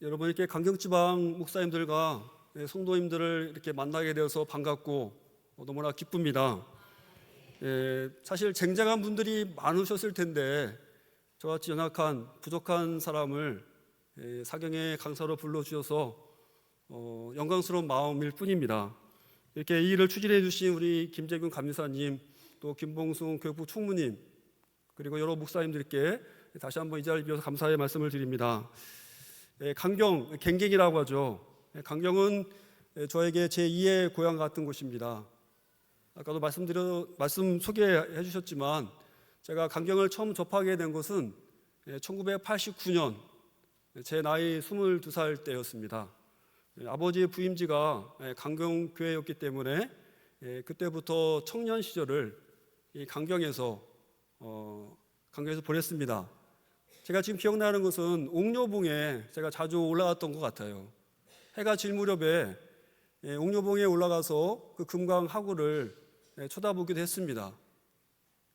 여러분 이렇게 강경지방 목사님들과 성도님들을 이렇게 만나게 되어서 반갑고 너무나 기쁩니다. 사실 쟁쟁한 분들이 많으셨을 텐데 저같이 연약한 부족한 사람을 사경의 강사로 불러주셔서 영광스러운 마음일 뿐입니다. 이렇게 이 일을 추진해 주신 우리 김재균 감사님, 또 김봉순 교육부 총무님, 그리고 여러 목사님들께 다시 한번 이 자리를 비워서 감사의 말씀을 드립니다. 강경, 갱갱이라고 하죠. 강경은 저에게 제2의 고향 같은 곳입니다. 아까도 말씀 소개해 주셨지만 제가 강경을 처음 접하게 된 것은 1989년 제 나이 22살 때였습니다. 아버지의 부임지가 강경교회였기 때문에 그때부터 청년 시절을 이 강경에서 보냈습니다. 제가 지금 기억나는 것은 옥녀봉에 제가 자주 올라갔던 것 같아요. 해가 질 무렵에 옥녀봉에 올라가서 그 금강 하구를 쳐다보기도 했습니다.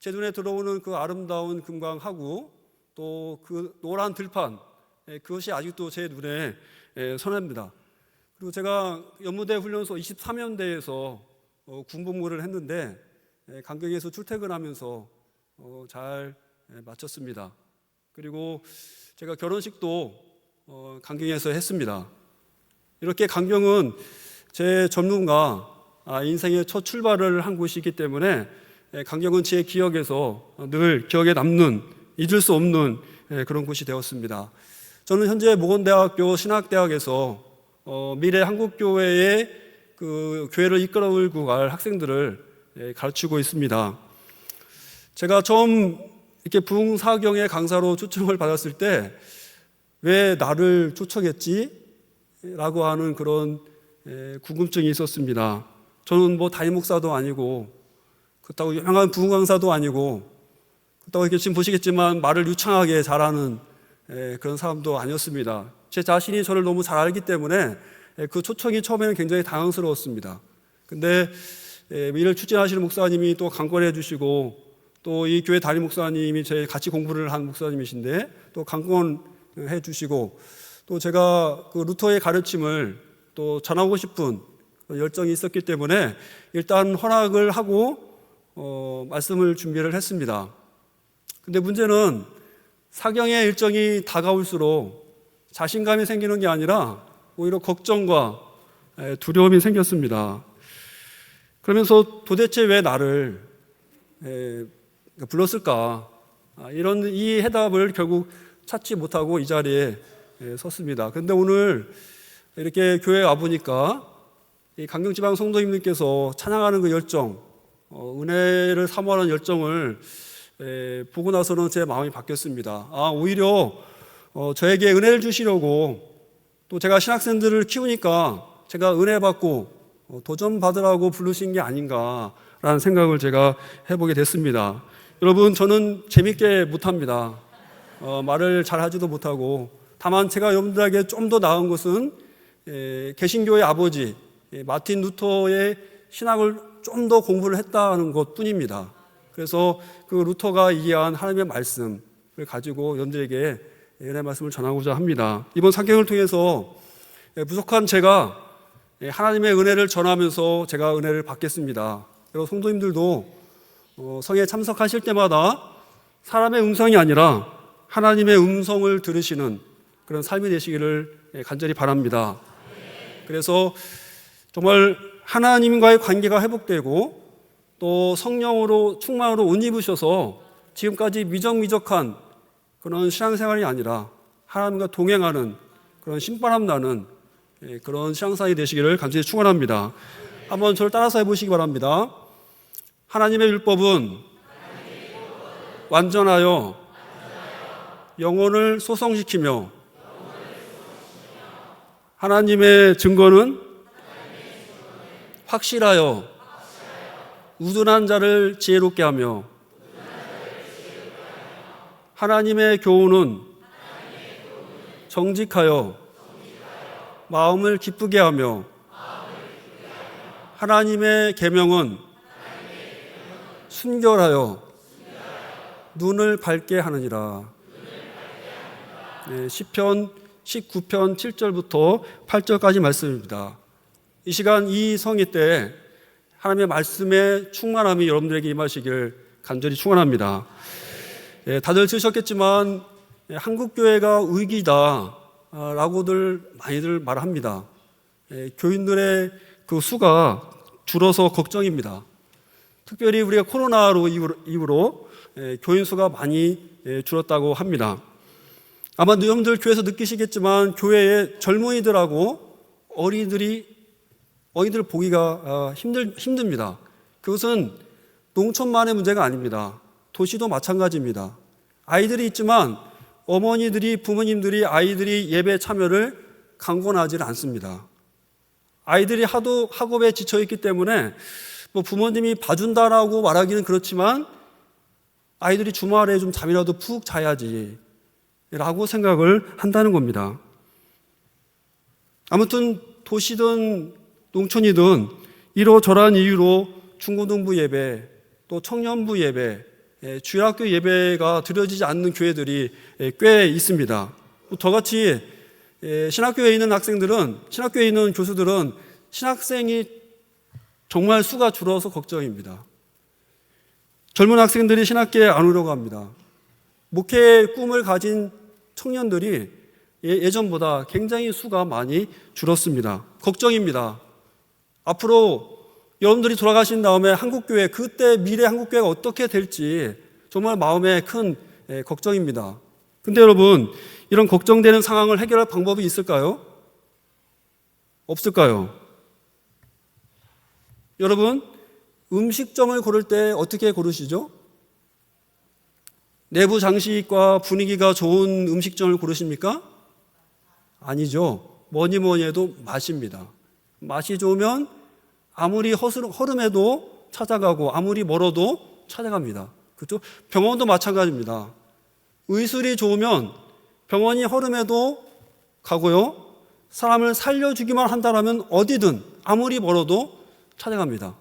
제 눈에 들어오는 그 아름다운 금강 하구, 또 그 노란 들판, 그것이 아직도 제 눈에 선합니다. 그리고 제가 연무대 훈련소 23연대에서 군복무를 했는데 강경에서 출퇴근하면서 잘 마쳤습니다. 그리고 제가 결혼식도 강경에서 했습니다. 이렇게 강경은 제 전문가 인생의 첫 출발을 한 곳이기 때문에 강경은 제 기억에서 늘 기억에 남는, 잊을 수 없는 그런 곳이 되었습니다. 저는 현재 모건대학교 신학대학에서 미래 한국교회의 그 교회를 이끌어올고 갈 학생들을 가르치고 있습니다. 제가 처음 이렇게 부흥사경의 강사로 초청을 받았을 때 왜 나를 초청했지? 라고 하는 그런 궁금증이 있었습니다. 저는 뭐 담임 목사도 아니고 그렇다고 유명한 부흥 강사도 아니고 그렇다고 이렇게 지금 보시겠지만 말을 유창하게 잘하는 그런 사람도 아니었습니다. 제 자신이 저를 너무 잘 알기 때문에 그 초청이 처음에는 굉장히 당황스러웠습니다. 근데 이를 추진하시는 목사님이 또 강권해 주시고 또 이 교회 담임 목사님이 제 같이 공부를 한 목사님이신데 또 강권해 주시고 또 제가 그 루터의 가르침을 또 전하고 싶은 열정이 있었기 때문에 일단 허락을 하고 말씀을 준비를 했습니다. 근데 문제는 사경의 일정이 다가올수록 자신감이 생기는 게 아니라 오히려 걱정과 두려움이 생겼습니다. 그러면서 도대체 왜 나를 불렀을까? 이런 이 해답을 결국 찾지 못하고 이 자리에 섰습니다. 그런데 오늘 이렇게 교회에 와보니까 이 강경지방 성도님들께서 찬양하는 그 열정, 은혜를 사모하는 열정을 보고 나서는 제 마음이 바뀌었습니다. 오히려 저에게 은혜를 주시려고 또 제가 신학생들을 키우니까 제가 은혜 받고 도전 받으라고 부르신 게 아닌가라는 생각을 제가 해보게 됐습니다. 여러분, 저는 재밌게 못합니다. 말을 잘 하지도 못하고 다만 제가 여러분들에게 좀 더 나은 것은 개신교의 아버지 마틴 루터의 신학을 좀 더 공부를 했다는 것 뿐입니다. 그래서 그 루터가 이해한 하나님의 말씀을 가지고 여러분들에게 은혜의 말씀을 전하고자 합니다. 이번 사경을 통해서 부족한 제가 하나님의 은혜를 전하면서 제가 은혜를 받겠습니다. 여러분 성도님들도 성에 참석하실 때마다 사람의 음성이 아니라 하나님의 음성을 들으시는 그런 삶이 되시기를 간절히 바랍니다. 그래서 정말 하나님과의 관계가 회복되고 또 성령으로 충만으로 옷 입으셔서 지금까지 미적미적한 그런 신앙생활이 아니라 하나님과 동행하는 그런 신바람 나는 그런 신앙생활이 되시기를 간절히 축원합니다. 한번 저를 따라서 해보시기 바랍니다. 하나님의 율법은 완전하여 영혼을 소성시키며 하나님의 증거는 확실하여 우둔한 자를 지혜롭게 하며 하나님의 교훈은 정직하여 마음을 기쁘게 하며 하나님의 계명은 순결하여 눈을 밝게 하느니라. 시편 19편 7절부터 8절까지 말씀입니다. 이 시간 이 성회 때 하나님의 말씀의 충만함이 여러분들에게 임하시길 간절히 축원합니다. 다들 들으셨겠지만 한국교회가 위기다 라고들 많이들 말합니다. 교인들의 그 수가 줄어서 걱정입니다. 특별히 우리가 코로나로 이후로 교인 수가 많이 줄었다고 합니다. 아마 여러분들 교회에서 느끼시겠지만 교회의 젊은이들하고 어린이들 보기가 힘듭니다. 그것은 농촌만의 문제가 아닙니다. 도시도 마찬가지입니다. 아이들이 있지만 부모님들이 아이들이 예배 참여를 강권하지 않습니다. 아이들이 하도 학업에 지쳐있기 때문에 부모님이 봐준다라고 말하기는 그렇지만 아이들이 주말에 좀 잠이라도 푹 자야지 라고 생각을 한다는 겁니다. 아무튼 도시든 농촌이든 이러저러한 이유로 중고등부 예배, 또 청년부 예배, 주일학교 예배가 드려지지 않는 교회들이 꽤 있습니다. 저같이 신학교에 있는 신학교에 있는 교수들은 신학생이 정말 수가 줄어서 걱정입니다. 젊은 학생들이 신학교에 안 오려고 합니다. 목회의 꿈을 가진 청년들이 예전보다 굉장히 수가 많이 줄었습니다. 걱정입니다. 앞으로 여러분들이 돌아가신 다음에 한국교회, 그때 미래 한국교회가 어떻게 될지 정말 마음에 큰 걱정입니다. 근데 여러분, 이런 걱정되는 상황을 해결할 방법이 있을까요? 없을까요? 여러분, 음식점을 고를 때 어떻게 고르시죠? 내부 장식과 분위기가 좋은 음식점을 고르십니까? 아니죠. 뭐니 해도 맛입니다. 맛이 좋으면 아무리 허름해도 찾아가고 아무리 멀어도 찾아갑니다. 그렇죠? 병원도 마찬가지입니다. 의술이 좋으면 병원이 허름해도 가고요. 사람을 살려주기만 한다면 어디든 아무리 멀어도 찾아갑니다.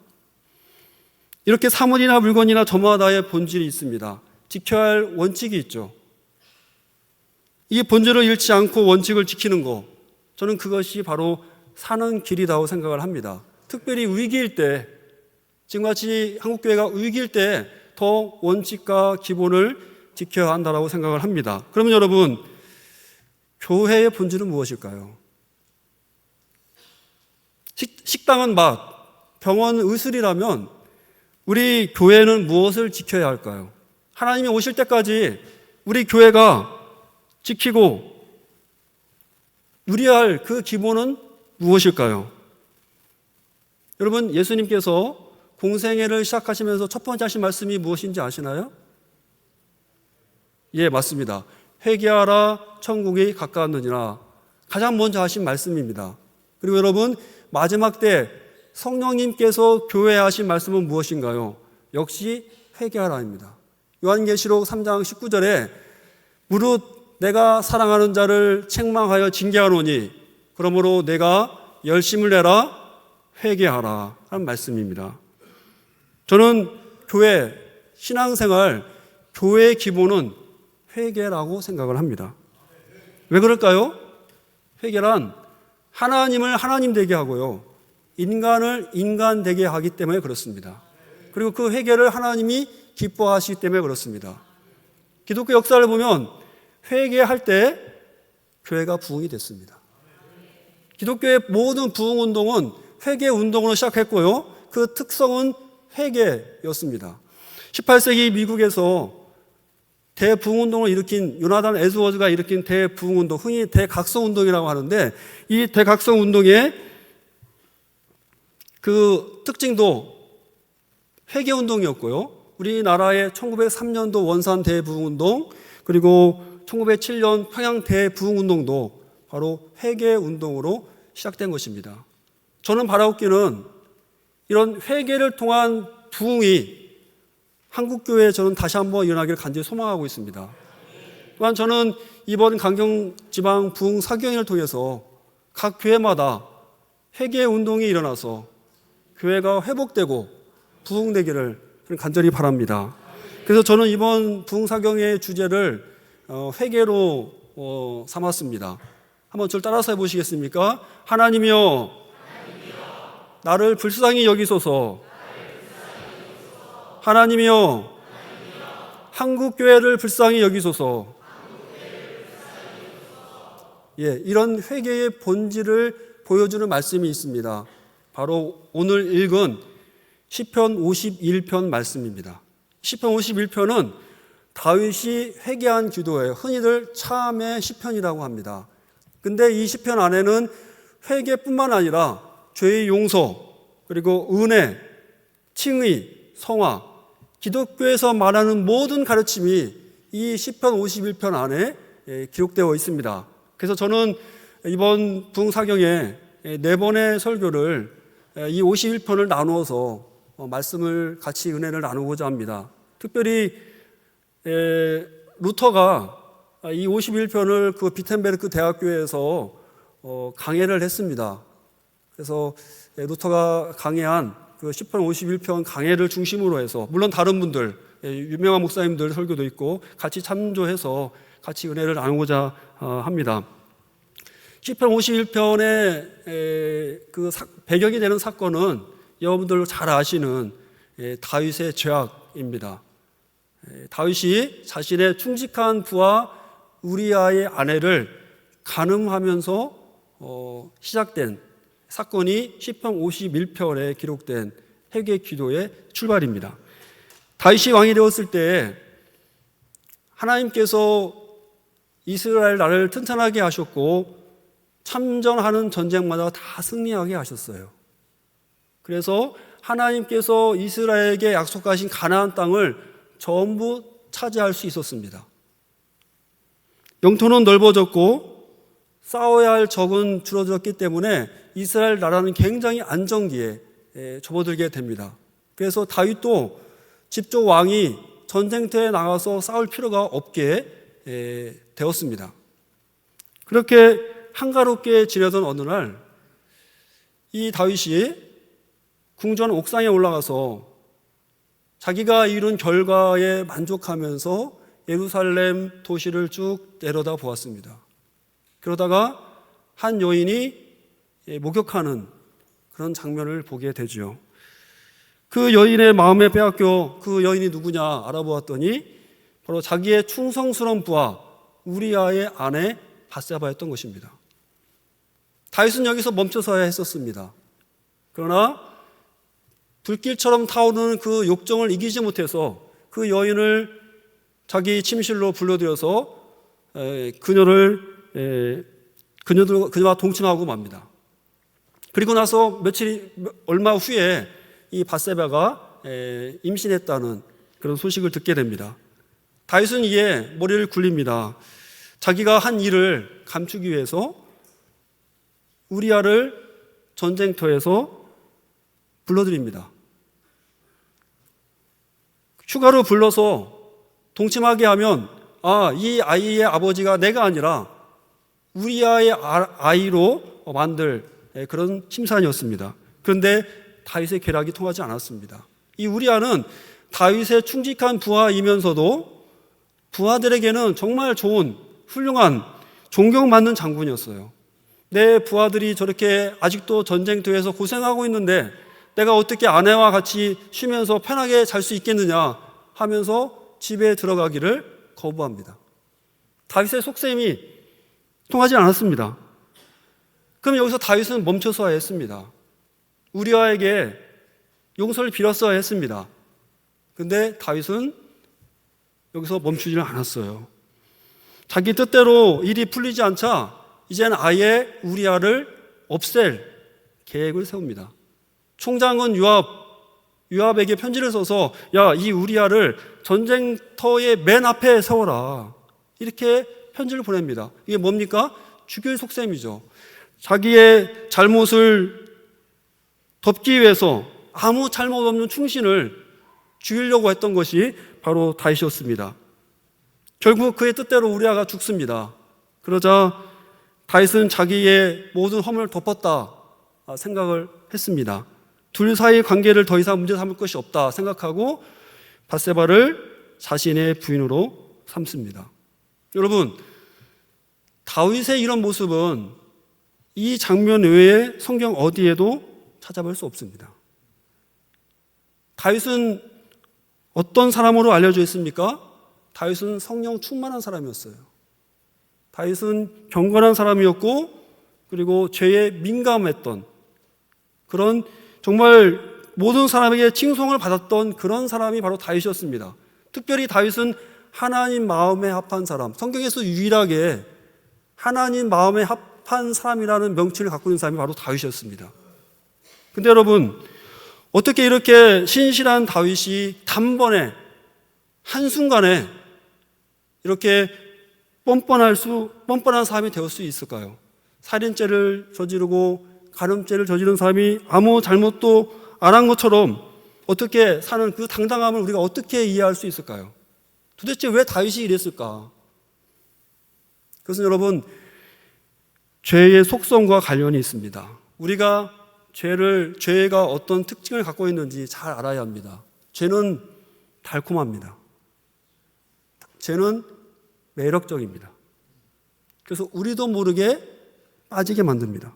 이렇게 사물이나 물건이나 저마다의 본질이 있습니다. 지켜야 할 원칙이 있죠. 이 본질을 잃지 않고 원칙을 지키는 것, 저는 그것이 바로 사는 길이라고 생각을 합니다. 특별히 위기일 때, 지금같이 한국교회가 위기일 때 더 원칙과 기본을 지켜야 한다고 생각을 합니다. 그러면 여러분, 교회의 본질은 무엇일까요? 식당은 맛, 병원은 의술이라면 우리 교회는 무엇을 지켜야 할까요? 하나님이 오실 때까지 우리 교회가 지키고 누려야 할 그 기본은 무엇일까요? 여러분, 예수님께서 공생애를 시작하시면서 첫 번째 하신 말씀이 무엇인지 아시나요? 예, 맞습니다. 회개하라, 천국이 가까웠느니라. 가장 먼저 하신 말씀입니다. 그리고 여러분, 마지막 때 성령님께서 교회에 하신 말씀은 무엇인가요? 역시 회개하라입니다. 요한계시록 3장 19절에 무릇 내가 사랑하는 자를 책망하여 징계하노니 그러므로 내가 열심을 내라 회개하라 하는 말씀입니다. 저는 교회, 신앙생활, 교회의 기본은 회개라고 생각을 합니다. 왜 그럴까요? 회개란 하나님을 하나님 되게 하고요, 인간을 인간 되게 하기 때문에 그렇습니다. 그리고 그 회개를 하나님이 기뻐하시기 때문에 그렇습니다. 기독교 역사를 보면 회개할 때 교회가 부흥이 됐습니다. 기독교의 모든 부흥 운동은 회개 운동으로 시작했고요, 그 특성은 회개였습니다. 18세기 미국에서 대부흥 운동을 일으킨 요나단 에드워즈가 일으킨 대부흥 운동, 흔히 대각성 운동이라고 하는데, 이 대각성 운동의 그 특징도 회개 운동이었고요, 우리나라의 1903년도 원산 대부흥 운동, 그리고 1907년 평양 대부흥 운동도 바로 회개 운동으로 시작된 것입니다. 저는 바라옵기는 이런 회개를 통한 부흥이 한국교회에 저는 다시 한번 일어나기를 간절히 소망하고 있습니다. 또한 저는 이번 강경지방 부흥 사경회를 통해서 각 교회마다 회개 운동이 일어나서 교회가 회복되고 부흥되기를 간절히 바랍니다. 그래서 저는 이번 부흥 사경회의 주제를 회개로 삼았습니다. 한번 저를 따라서 해보시겠습니까? 하나님이여, 나를 불쌍히 여기소서. 하나님이여, 한국교회를 불쌍히 여기소서. 예, 이런 회개의 본질을 보여주는 말씀이 있습니다. 바로 오늘 읽은 시편 51편 말씀입니다. 시편 51편은 다윗이 회개한 기도예요. 흔히들 참의 시편이라고 합니다. 근데 이 시편 안에는 회개뿐만 아니라 죄의 용서, 그리고 은혜, 칭의, 성화, 기독교에서 말하는 모든 가르침이 이 시편 51편 안에 기록되어 있습니다. 그래서 저는 이번 부흥사경에 4번의 설교를 이 51편을 나누어서 말씀을 같이 은혜를 나누고자 합니다. 특별히 루터가 이 51편을 그 비텐베르크 대학교에서 강해를 했습니다. 그래서 루터가 강해한 그 시편 51편 강해를 중심으로 해서, 물론 다른 분들, 유명한 목사님들 설교도 있고 같이 참조해서 같이 은혜를 나누고자 합니다. 시편 51편의 그 배경이 되는 사건은 여러분들 잘 아시는 다윗의 죄악입니다. 다윗이 자신의 충직한 부하 우리아의 아내를 간음하면서 시작된 사건이 시편 51편에 기록된 회개 기도의 출발입니다. 다윗이 왕이 되었을 때 하나님께서 이스라엘 나라를 튼튼하게 하셨고 참전하는 전쟁마다 다 승리하게 하셨어요. 그래서 하나님께서 이스라엘에게 약속하신 가나안 땅을 전부 차지할 수 있었습니다. 영토는 넓어졌고 싸워야 할 적은 줄어들었기 때문에 이스라엘 나라는 굉장히 안정기에 접어들게 됩니다. 그래서 다윗도 집조 왕이 전쟁터에 나가서 싸울 필요가 없게 되었습니다. 그렇게 한가롭게 지내던 어느 날 이 다윗이 궁전 옥상에 올라가서 자기가 이룬 결과에 만족하면서 예루살렘 도시를 쭉 내려다 보았습니다. 그러다가 한 여인이 목욕하는 그런 장면을 보게 되죠. 그 여인의 마음에 빼앗겨 그 여인이 누구냐 알아보았더니 바로 자기의 충성스러운 부하 우리아의 아내 밧세바였던 것입니다. 다윗은 여기서 멈춰서야 했었습니다. 그러나 불길처럼 타오르는 그 욕정을 이기지 못해서 그 여인을 자기 침실로 불러들여서 그녀와 동침하고 맙니다. 그리고 나서 얼마 후에 이 밧세바가 임신했다는 그런 소식을 듣게 됩니다. 다윗은 이에 머리를 굴립니다. 자기가 한 일을 감추기 위해서 우리아를 전쟁터에서 불러들입니다. 휴가로 불러서 동침하게 하면 이 아이의 아버지가 내가 아니라 우리아의 아이로 만들 그런 심산이었습니다. 그런데 다윗의 계략이 통하지 않았습니다. 이 우리아는 다윗의 충직한 부하이면서도 부하들에게는 정말 좋은 훌륭한 존경받는 장군이었어요. 내 부하들이 저렇게 아직도 전쟁터에서 고생하고 있는데 내가 어떻게 아내와 같이 쉬면서 편하게 잘 수 있겠느냐 하면서 집에 들어가기를 거부합니다. 다윗의 속셈이 통하지 않았습니다. 그럼 여기서 다윗은 멈춰서야 했습니다. 우리아에게 용서를 빌었어야 했습니다. 그런데 다윗은 여기서 멈추지를 않았어요. 자기 뜻대로 일이 풀리지 않자 이제는 아예 우리아를 없앨 계획을 세웁니다. 총장은 유압에게 편지를 써서 이 우리아를 전쟁터의 맨 앞에 세워라 이렇게 편지를 보냅니다. 이게 뭡니까? 죽일 속셈이죠. 자기의 잘못을 덮기 위해서 아무 잘못 없는 충신을 죽이려고 했던 것이 바로 다윗이었습니다. 결국 그의 뜻대로 우리아가 죽습니다. 그러자 다윗은 자기의 모든 허물을 덮었다 생각을 했습니다. 둘 사이의 관계를 더 이상 문제 삼을 것이 없다 생각하고 밧세바를 자신의 부인으로 삼습니다. 여러분, 다윗의 이런 모습은 이 장면 외에 성경 어디에도 찾아볼 수 없습니다. 다윗은 어떤 사람으로 알려져 있습니까? 다윗은 성령 충만한 사람이었어요. 다윗은 경건한 사람이었고, 그리고 죄에 민감했던 그런 정말 모든 사람에게 칭송을 받았던 그런 사람이 바로 다윗이었습니다. 특별히 다윗은 하나님 마음에 합한 사람, 성경에서 유일하게 하나님 마음에 합한 사람이라는 명칭을 갖고 있는 사람이 바로 다윗이었습니다. 근데 여러분, 어떻게 이렇게 신실한 다윗이 단번에 한순간에 이렇게 뻔뻔한 사람이 되었을 수 있을까요? 살인죄를 저지르고 간음죄를 저지른 사람이 아무 잘못도 안 한 것처럼 어떻게 사는 그 당당함을 우리가 어떻게 이해할 수 있을까요? 도대체 왜 다윗이 이랬을까? 그것은 여러분, 죄의 속성과 관련이 있습니다. 우리가 죄가 어떤 특징을 갖고 있는지 잘 알아야 합니다. 죄는 달콤합니다. 죄는 매력적입니다. 그래서 우리도 모르게 빠지게 만듭니다.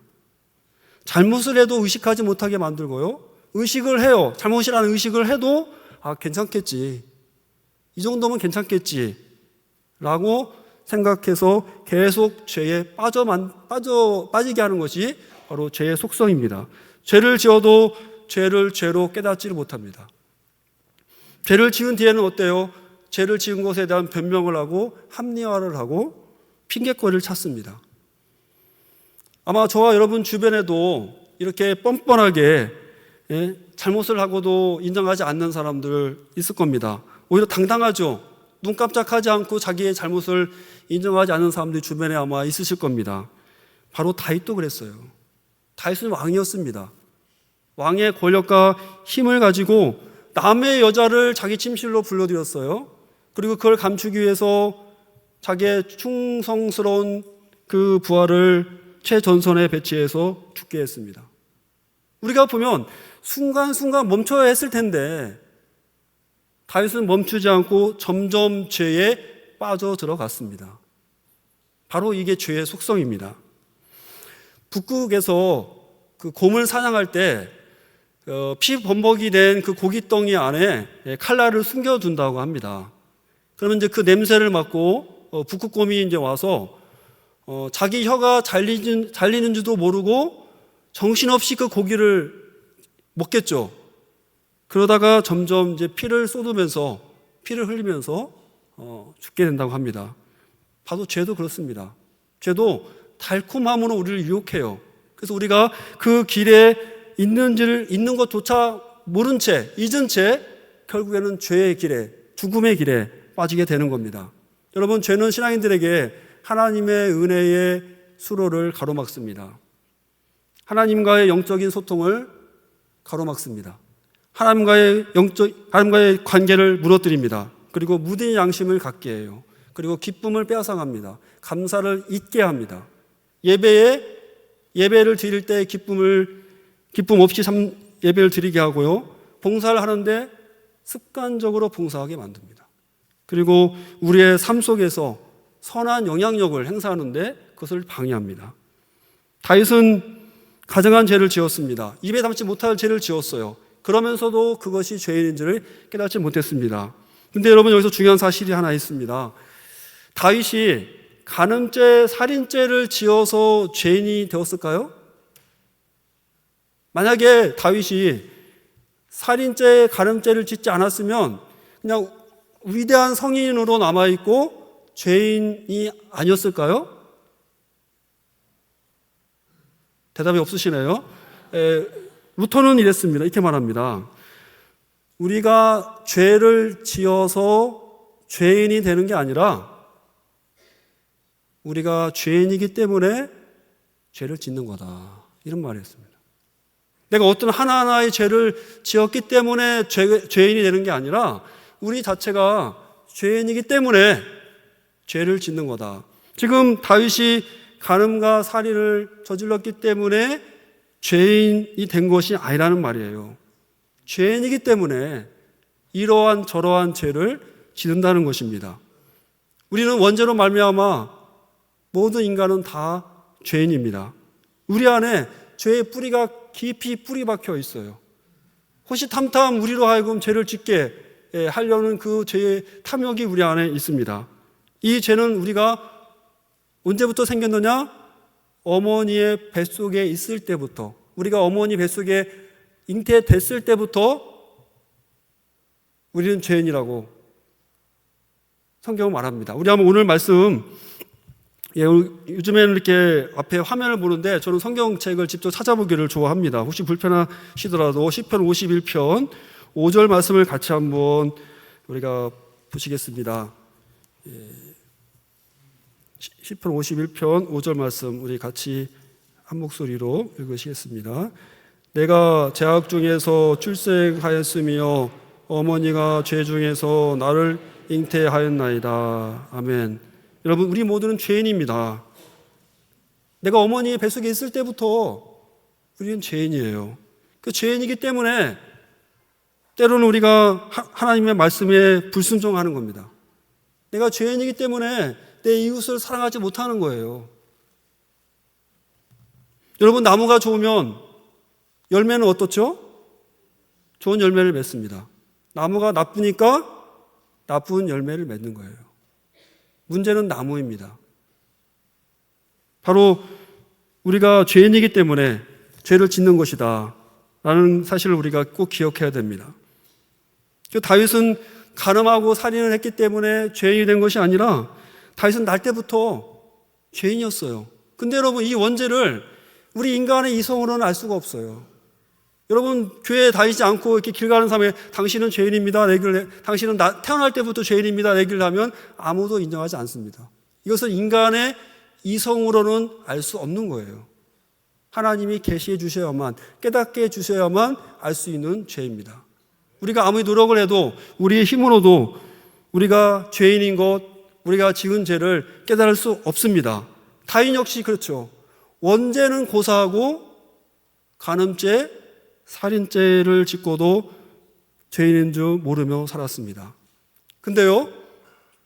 잘못을 해도 의식하지 못하게 만들고요. 의식을 해요. 잘못이라는 의식을 해도 괜찮겠지. 이 정도면 괜찮겠지. 라고 생각해서 계속 죄에 빠지게 하는 것이 바로 죄의 속성입니다. 죄를 지어도 죄를 죄로 깨닫지를 못합니다. 죄를 지은 뒤에는 어때요? 죄를 지은 것에 대한 변명을 하고 합리화를 하고 핑계거리를 찾습니다. 아마 저와 여러분 주변에도 이렇게 뻔뻔하게 잘못을 하고도 인정하지 않는 사람들 있을 겁니다. 오히려 당당하죠. 눈 깜짝하지 않고 자기의 잘못을 인정하지 않는 사람들이 주변에 아마 있으실 겁니다. 바로 다윗도 그랬어요. 다윗은 왕이었습니다. 왕의 권력과 힘을 가지고 남의 여자를 자기 침실로 불러들였어요. 그리고 그걸 감추기 위해서 자기의 충성스러운 그 부하를 최전선에 배치해서 죽게 했습니다. 우리가 보면 순간순간 멈춰야 했을 텐데 다윗은 멈추지 않고 점점 죄에 빠져 들어갔습니다. 바로 이게 죄의 속성입니다. 북극에서 그 곰을 사냥할 때 피범벅이 된 그 고깃덩이 안에 칼날을 숨겨둔다고 합니다. 그러면 이제 그 냄새를 맡고 북극곰이 이제 와서 자기 혀가 잘리는지도 모르고 정신없이 그 고기를 먹겠죠. 그러다가 점점 이제 피를 흘리면서 죽게 된다고 합니다. 바로 죄도 그렇습니다. 죄도 달콤함으로 우리를 유혹해요. 그래서 우리가 그 길에 있는 것조차 모른 채, 잊은 채 결국에는 죄의 길에, 죽음의 길에 빠지게 되는 겁니다. 여러분, 죄는 신앙인들에게 하나님의 은혜의 수로를 가로막습니다. 하나님과의 영적인 소통을 가로막습니다. 하나님과의 관계를 무너뜨립니다. 그리고 무딘 양심을 갖게 해요. 그리고 기쁨을 빼앗아갑니다. 감사를 잊게 합니다. 예배를 드릴 때 기쁨 없이 예배를 드리게 하고요. 봉사를 하는데 습관적으로 봉사하게 만듭니다. 그리고 우리의 삶 속에서 선한 영향력을 행사하는데 그것을 방해합니다. 다윗은 가증한 죄를 지었습니다. 입에 담지 못할 죄를 지었어요. 그러면서도 그것이 죄인인지를 깨닫지 못했습니다. 근데 여러분, 여기서 중요한 사실이 하나 있습니다. 다윗이 간음죄, 살인죄를 지어서 죄인이 되었을까요? 만약에 다윗이 살인죄, 간음죄를 짓지 않았으면 그냥 위대한 성인으로 남아있고 죄인이 아니었을까요? 대답이 없으시네요. 루터는 이랬습니다. 이렇게 말합니다. 우리가 죄를 지어서 죄인이 되는 게 아니라 우리가 죄인이기 때문에 죄를 짓는 거다. 이런 말이었습니다. 내가 어떤 하나하나의 죄를 지었기 때문에 죄인이 되는 게 아니라 우리 자체가 죄인이기 때문에 죄를 짓는 거다. 지금 다윗이 간음과 살인을 저질렀기 때문에 죄인이 된 것이 아니라는 말이에요. 죄인이기 때문에 이러한 저러한 죄를 짓는다는 것입니다. 우리는 원죄로 말미암아 모든 인간은 다 죄인입니다. 우리 안에 죄의 뿌리가 깊이 뿌리 박혀 있어요. 호시탐탐 우리로 하여금 죄를 짓게 하려는 그 죄의 탐욕이 우리 안에 있습니다. 이 죄는 우리가 언제부터 생겼느냐? 어머니의 뱃속에 있을 때부터, 우리가 어머니 뱃속에 잉태됐을 때부터 우리는 죄인이라고 성경은 말합니다. 우리 한번 오늘 말씀, 요즘에는 이렇게 앞에 화면을 보는데 저는 성경책을 직접 찾아보기를 좋아합니다. 혹시 불편하시더라도 시편 51편 5절 말씀을 같이 한번 우리가 보시겠습니다. 시편 51편 5절 말씀 우리 같이 한 목소리로 읽으시겠습니다. 내가 제약 중에서 출생하였으며 어머니가 죄 중에서 나를 잉태하였나이다. 아멘. 여러분, 우리 모두는 죄인입니다. 내가 어머니의 뱃속에 있을 때부터 우리는 죄인이에요. 그 죄인이기 때문에 때로는 우리가 하나님의 말씀에 불순종하는 겁니다. 내가 죄인이기 때문에 내 이웃을 사랑하지 못하는 거예요. 여러분, 나무가 좋으면 열매는 어떻죠? 좋은 열매를 맺습니다. 나무가 나쁘니까 나쁜 열매를 맺는 거예요. 문제는 나무입니다. 바로 우리가 죄인이기 때문에 죄를 짓는 것이다 라는 사실을 우리가 꼭 기억해야 됩니다. 다윗은 간음하고 살인을 했기 때문에 죄인이 된 것이 아니라 다윗은 날 때부터 죄인이었어요. 근데 여러분, 이 원죄를 우리 인간의 이성으로는 알 수가 없어요. 여러분, 교회에 다니지 않고 이렇게 길 가는 사람에 당신은 죄인입니다, 당신은 태어날 때부터 죄인입니다 얘기를 하면 아무도 인정하지 않습니다. 이것은 인간의 이성으로는 알 수 없는 거예요. 하나님이 계시해 주셔야만, 깨닫게 해주셔야만 알 수 있는 죄입니다. 우리가 아무리 노력을 해도 우리의 힘으로도 우리가 죄인인 것, 우리가 지은 죄를 깨달을 수 없습니다. 다윈 역시 그렇죠. 원죄는 고사하고 간음죄, 살인죄를 짓고도 죄인인 줄 모르며 살았습니다. 근데요,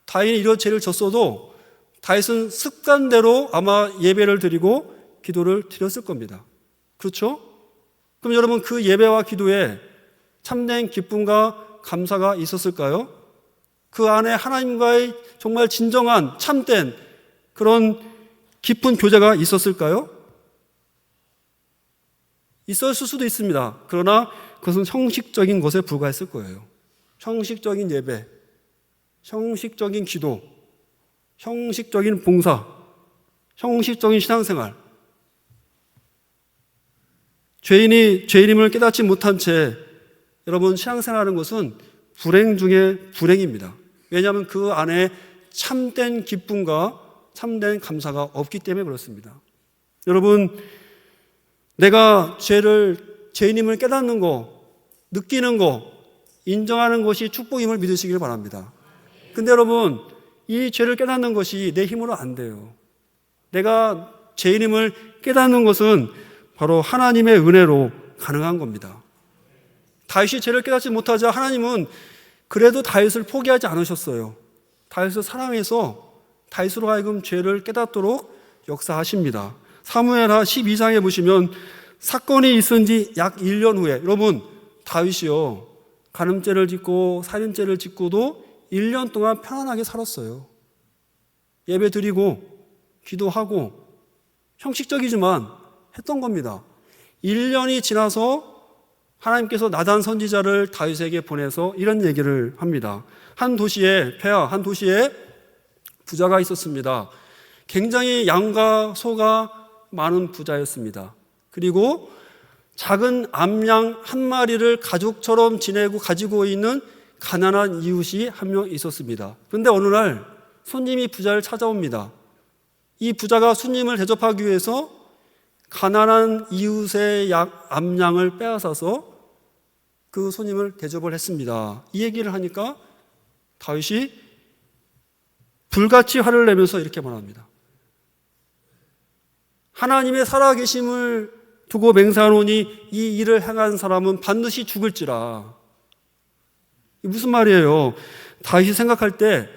다윈이 이런 죄를 졌어도 다윗은 습관대로 아마 예배를 드리고 기도를 드렸을 겁니다. 그렇죠? 그럼 여러분, 그 예배와 기도에 참된 기쁨과 감사가 있었을까요? 그 안에 하나님과의 정말 진정한 참된 그런 깊은 교제가 있었을까요? 있었을 수도 있습니다. 그러나 그것은 형식적인 것에 불과했을 거예요. 형식적인 예배, 형식적인 기도, 형식적인 봉사, 형식적인 신앙생활. 죄인이 죄인임을 깨닫지 못한 채 여러분, 신앙생활하는 것은 불행 중에 불행입니다. 왜냐하면 그 안에 참된 기쁨과 참된 감사가 없기 때문에 그렇습니다. 여러분, 내가 죄인임을 깨닫는 거, 느끼는 거, 인정하는 것이 축복임을 믿으시길 바랍니다. 근데 여러분, 이 죄를 깨닫는 것이 내 힘으로 안 돼요. 내가 죄인임을 깨닫는 것은 바로 하나님의 은혜로 가능한 겁니다. 다윗이 죄를 깨닫지 못하자 하나님은 그래도 다윗을 포기하지 않으셨어요. 다윗을 사랑해서 다윗으로 하여금 죄를 깨닫도록 역사하십니다. 사무엘하 12장에 보시면 사건이 있은 지 약 1년 후에, 여러분, 다윗이요, 간음죄를 짓고 살인죄를 짓고도 1년 동안 편안하게 살았어요. 예배 드리고 기도하고 형식적이지만 했던 겁니다. 1년이 지나서 하나님께서 나단 선지자를 다윗에게 보내서 이런 얘기를 합니다. 한 도시에 부자가 있었습니다. 굉장히 양과 소가 많은 부자였습니다. 그리고 작은 암양 한 마리를 가족처럼 지내고 가지고 있는 가난한 이웃이 한 명 있었습니다. 그런데 어느 날 손님이 부자를 찾아옵니다. 이 부자가 손님을 대접하기 위해서 가난한 이웃의 암양을 빼앗아서 그 손님을 대접을 했습니다. 이 얘기를 하니까 다윗이 불같이 화를 내면서 이렇게 말합니다. 하나님의 살아계심을 두고 맹세하노니 이 일을 행한 사람은 반드시 죽을지라. 무슨 말이에요? 다윗이 생각할 때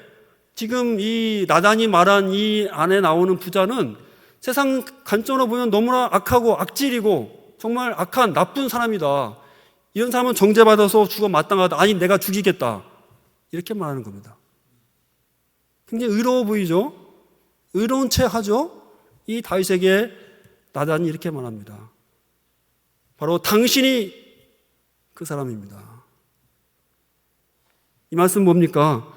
지금 이 나단이 말한 이 안에 나오는 부자는 세상 관점으로 보면 너무나 악하고 악질이고 정말 악한 나쁜 사람이다. 이런 사람은 정죄받아서 죽어 마땅하다. 아니 내가 죽이겠다. 이렇게 말하는 겁니다. 굉장히 의로워 보이죠? 의로운 채 하죠? 이 다윗에게 나단이 이렇게 말합니다. 바로 당신이 그 사람입니다. 이 말씀 뭡니까?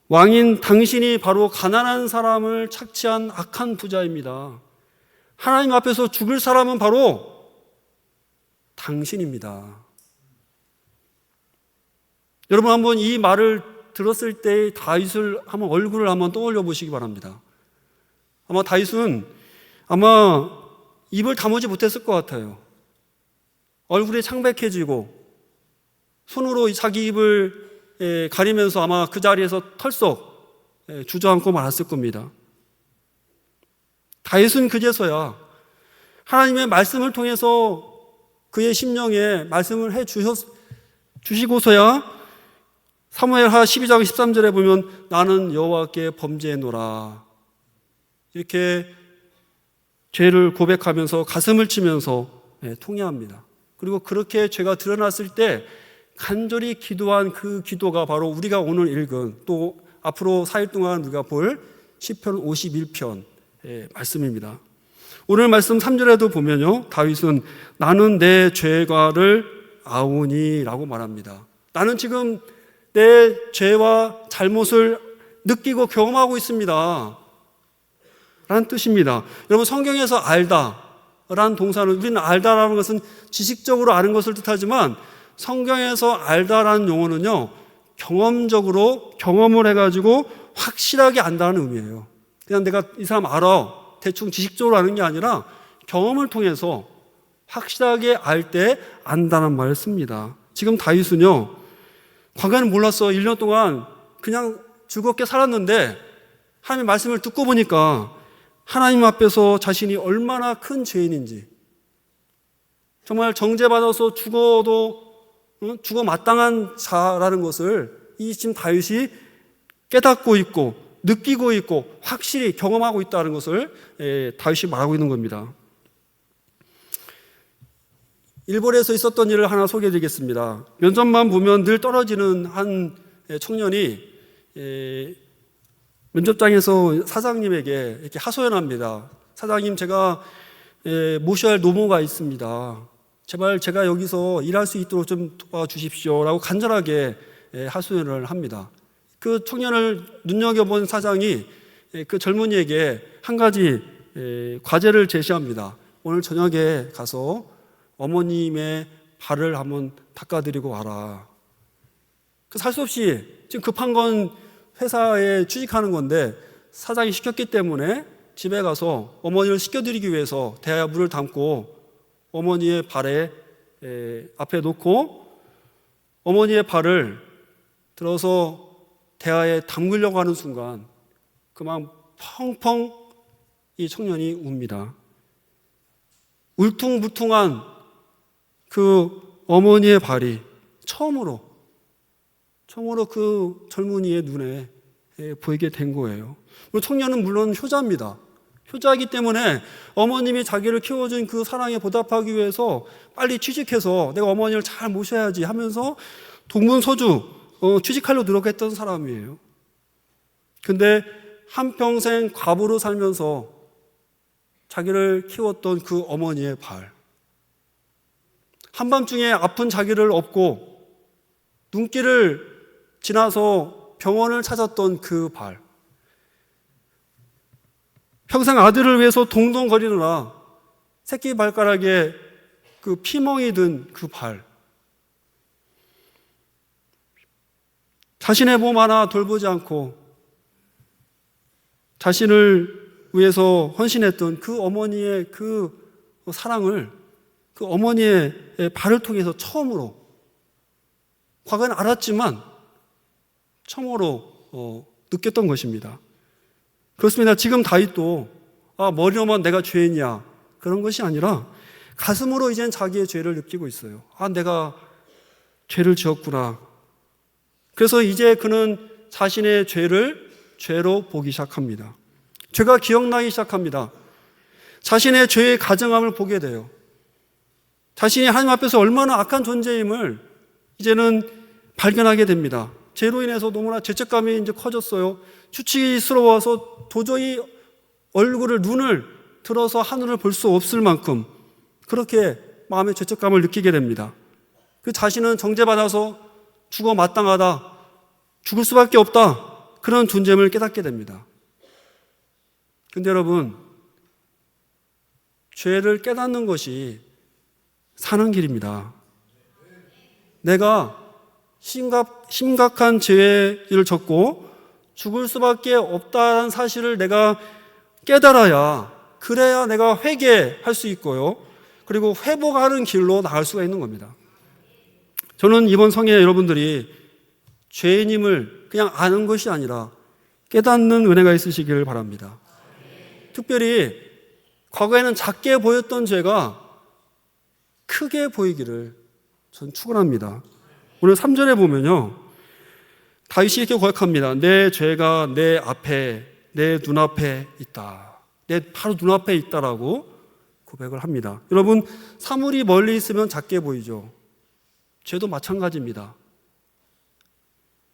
왕인 당신이 바로 가난한 사람을 착취한 악한 부자입니다. 하나님 앞에서 죽을 사람은 바로 당신입니다. 여러분 한번 이 말을 들었을 때 다윗을 한번 얼굴을 한번 떠올려 보시기 바랍니다. 아마 다윗은 입을 다무지 못했을 것 같아요. 얼굴이 창백해지고 손으로 자기 입을 가리면서 아마 그 자리에서 털썩 주저앉고 말았을 겁니다. 다윗은 그제서야 하나님의 말씀을 통해서 그의 심령에 말씀을 해 주시고서야 사무엘하 12장 13절에 보면 나는 여호와께 범죄했노라 이렇게 죄를 고백하면서 가슴을 치면서 통회합니다. 그리고 그렇게 죄가 드러났을 때 간절히 기도한 그 기도가 바로 우리가 오늘 읽은 또 앞으로 4일 동안 우리가 볼 시편 51편 말씀입니다. 오늘 말씀 3절에도 보면요, 다윗은 나는 내 죄과를 아오니 라고 말합니다. 나는 지금 내 죄와 잘못을 느끼고 경험하고 있습니다 라는 뜻입니다. 여러분 성경에서 알다 라는 동사는 우리는 알다라는 것은 지식적으로 아는 것을 뜻하지만 성경에서 알다라는 용어는요 경험적으로 경험을 해가지고 확실하게 안다는 의미예요. 그냥 내가 이 사람 알아 대충 지식적으로 아는 게 아니라 경험을 통해서 확실하게 알 때 안다는 말을 씁니다. 지금 다윗은요 과거에는 몰랐어. 1년 동안 그냥 즐겁게 살았는데 하나님의 말씀을 듣고 보니까 하나님 앞에서 자신이 얼마나 큰 죄인인지 정말 정죄받아서 죽어 마땅한 자라는 것을 이 지금 다윗이 깨닫고 있고 느끼고 있고 확실히 경험하고 있다는 것을 다윗이 말하고 있는 겁니다. 일본에서 있었던 일을 하나 소개해 드리겠습니다. 면접만 보면 늘 떨어지는 한 청년이 면접장에서 사장님에게 이렇게 하소연합니다. 사장님, 제가 모셔야 할 노모가 있습니다. 제발 제가 여기서 일할 수 있도록 좀 도와주십시오 라고 간절하게 하소연을 합니다. 그 청년을 눈여겨본 사장이 그 젊은이에게 한 가지 과제를 제시합니다. 오늘 저녁에 가서 어머님의 발을 한번 닦아드리고 와라. 살 수 없이 지금 급한 건 회사에 취직하는 건데 사장이 시켰기 때문에 집에 가서 어머니를 씻겨드리기 위해서 대야에 물을 담고 어머니의 발에 앞에 놓고 어머니의 발을 들어서 대야에 담그려고 하는 순간 그만 펑펑 이 청년이 웁니다. 울퉁불퉁한 그 어머니의 발이 처음으로 그 젊은이의 눈에 보이게 된 거예요. 청년은 물론 효자입니다. 효자이기 때문에 어머님이 자기를 키워준 그 사랑에 보답하기 위해서 빨리 취직해서 내가 어머니를 잘 모셔야지 하면서 동문서주 취직하려고 노력했던 사람이에요. 근데 한평생 과부로 살면서 자기를 키웠던 그 어머니의 발, 한밤중에 아픈 자기를 업고 눈길을 지나서 병원을 찾았던 그 발, 평생 아들을 위해서 동동거리느라 새끼 발가락에 그 피멍이 든 그 발, 자신의 몸 하나 돌보지 않고 자신을 위해서 헌신했던 그 어머니의 그 사랑을 그 어머니의 발을 통해서 처음으로, 과거에는 알았지만 처음으로 느꼈던 것입니다. 그렇습니다. 지금 다윗도 머리로만 내가 죄인이야 그런 것이 아니라 가슴으로 이젠 자기의 죄를 느끼고 있어요. 내가 죄를 지었구나. 그래서 이제 그는 자신의 죄를 죄로 보기 시작합니다. 죄가 기억나기 시작합니다. 자신의 죄의 가증함을 보게 돼요. 자신이 하나님 앞에서 얼마나 악한 존재임을 이제는 발견하게 됩니다. 죄로 인해서 너무나 죄책감이 이제 커졌어요. 수치스러워서 도저히 눈을 들어서 하늘을 볼 수 없을 만큼 그렇게 마음의 죄책감을 느끼게 됩니다. 그 자신은 정죄받아서 죽어 마땅하다, 죽을 수밖에 없다, 그런 존재임을 깨닫게 됩니다. 근데 여러분, 죄를 깨닫는 것이 사는 길입니다. 내가 심각한 죄를 졌고 죽을 수밖에 없다는 사실을 내가 깨달아야, 그래야 내가 회개할 수 있고요, 그리고 회복하는 길로 나갈 수가 있는 겁니다. 저는 이번 성회 여러분들이 죄인임을 그냥 아는 것이 아니라 깨닫는 은혜가 있으시길 바랍니다. 특별히 과거에는 작게 보였던 죄가 크게 보이기를 전 축원합니다. 오늘 3절에 보면요, 다윗이 이렇게 고백합니다. 내 죄가 내 앞에, 내 눈앞에 있다. 내 바로 눈앞에 있다라고 고백을 합니다. 여러분, 사물이 멀리 있으면 작게 보이죠. 죄도 마찬가지입니다.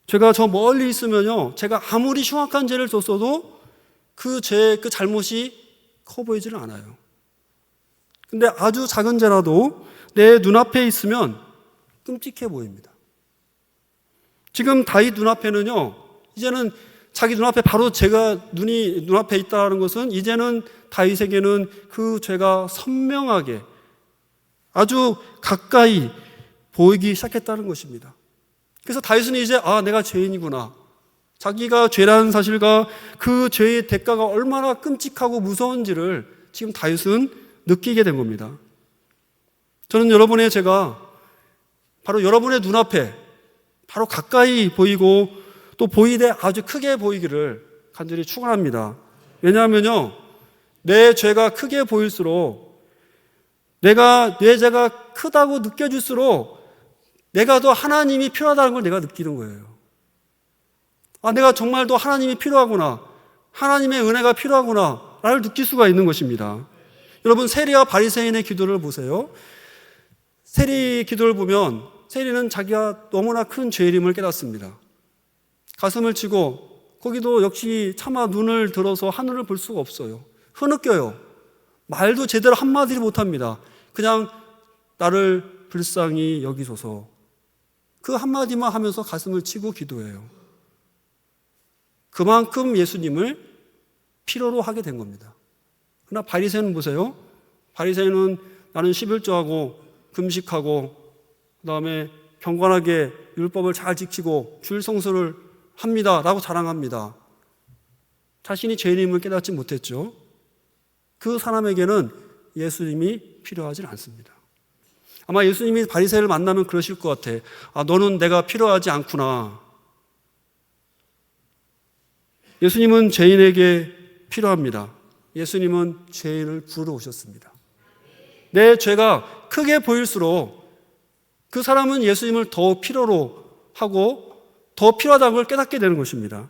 죄가 저 멀리 있으면요, 제가 아무리 흉악한 죄를 졌어도 그 잘못이 커 보이지는 않아요. 근데 아주 작은 죄라도 내 눈앞에 있으면 끔찍해 보입니다. 지금 다윗 눈앞에는요, 이제는 자기 눈앞에 바로 죄가 눈앞에 있다는 것은 이제는 다윗에게는 그 죄가 선명하게 아주 가까이 보이기 시작했다는 것입니다. 그래서 다윗은 이제 내가 죄인이구나, 자기가 죄라는 사실과 그 죄의 대가가 얼마나 끔찍하고 무서운지를 지금 다윗은 느끼게 된 겁니다. 저는 여러분의 죄가 바로 여러분의 눈앞에 바로 가까이 보이고 또 보이되 아주 크게 보이기를 간절히 축원합니다. 왜냐하면요, 내 죄가 크게 보일수록, 내 죄가 크다고 느껴질수록 내가 더 하나님이 필요하다는 걸 내가 느끼는 거예요. 내가 정말 더 하나님이 필요하구나, 하나님의 은혜가 필요하구나 라를 느낄 수가 있는 것입니다. 여러분, 세리와 바리새인의 기도를 보세요. 세리 기도를 보면 세리는 자기가 너무나 큰 죄임을 깨닫습니다. 가슴을 치고 거기도 역시 차마 눈을 들어서 하늘을 볼 수가 없어요. 흐느껴요. 말도 제대로 한마디를 못합니다. 그냥 나를 불쌍히 여기소서, 그 한마디만 하면서 가슴을 치고 기도해요. 그만큼 예수님을 필요로 하게 된 겁니다. 그러나 바리새인은 보세요. 바리새인은 나는 11조하고 금식하고 그다음에 경건하게 율법을 잘 지키고 주일 성수를 합니다 라고 자랑합니다. 자신이 죄인임을 깨닫지 못했죠. 그 사람에게는 예수님이 필요하지 않습니다. 아마 예수님이 바리새인을 만나면 그러실 것 같아. 너는 내가 필요하지 않구나. 예수님은 죄인에게 필요합니다. 예수님은 죄인을 부르러 오셨습니다. 내 죄가 크게 보일수록 그 사람은 예수님을 더 필요로 하고 더 필요하다는 걸 깨닫게 되는 것입니다.